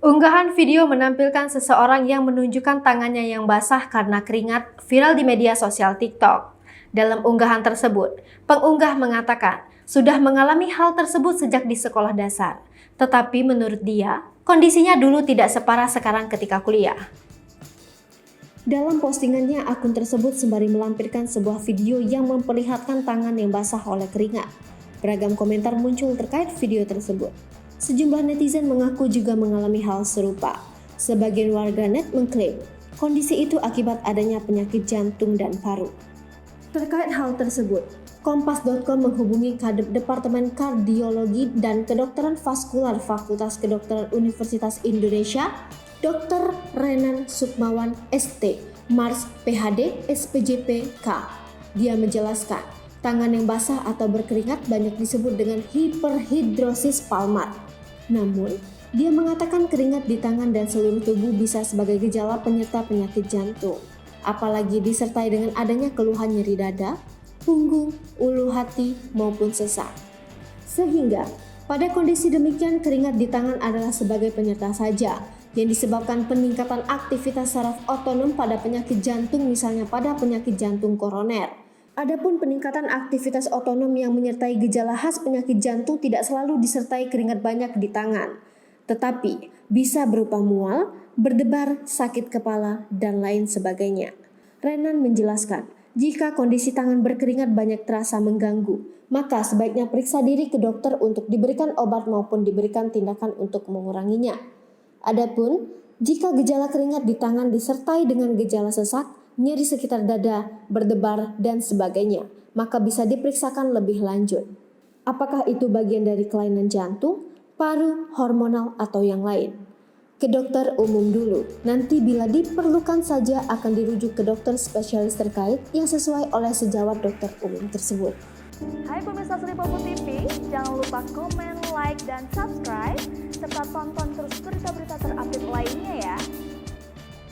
Unggahan video menampilkan seseorang yang menunjukkan tangannya yang basah karena keringat viral di media sosial TikTok. Dalam unggahan tersebut, pengunggah mengatakan sudah mengalami hal tersebut sejak di sekolah dasar. Tetapi menurut dia, kondisinya dulu tidak separah sekarang ketika kuliah. Dalam postingannya, akun tersebut sembari melampirkan sebuah video yang memperlihatkan tangan yang basah oleh keringat. Beragam komentar muncul terkait video tersebut. Sejumlah netizen mengaku juga mengalami hal serupa. Sebagian warganet mengklaim kondisi itu akibat adanya penyakit jantung dan paru. Terkait hal tersebut, Kompas.com menghubungi Kadep Departemen Kardiologi dan Kedokteran Vaskular Fakultas Kedokteran Universitas Indonesia, Dr. Renan Sukmawan ST, Mars PhD, SPJP K. Dia menjelaskan, tangan yang basah atau berkeringat banyak disebut dengan hiperhidrosis palmar. Namun, dia mengatakan keringat di tangan dan seluruh tubuh bisa sebagai gejala penyerta penyakit jantung. Apalagi disertai dengan adanya keluhan nyeri dada, punggung, ulu hati, maupun sesak. Sehingga, pada kondisi demikian keringat di tangan adalah sebagai penyerta saja yang disebabkan peningkatan aktivitas saraf otonom pada penyakit jantung, misalnya pada penyakit jantung koroner. Adapun peningkatan aktivitas otonom yang menyertai gejala khas penyakit jantung tidak selalu disertai keringat banyak di tangan, tetapi bisa berupa mual, berdebar, sakit kepala, dan lain sebagainya. Renan menjelaskan, jika kondisi tangan berkeringat banyak terasa mengganggu, maka sebaiknya periksa diri ke dokter untuk diberikan obat maupun diberikan tindakan untuk menguranginya. Adapun, jika gejala keringat di tangan disertai dengan gejala sesak, nyeri sekitar dada, berdebar, dan sebagainya, maka bisa diperiksakan lebih lanjut. Apakah itu bagian dari kelainan jantung, paru, hormonal, atau yang lain? Ke dokter umum dulu, nanti bila diperlukan saja akan dirujuk ke dokter spesialis terkait yang sesuai oleh sejawat dokter umum tersebut. Hai pemirsa Sri Popo TV, jangan lupa komen, like, dan subscribe, serta tonton terus berita-berita terupdate lainnya ya.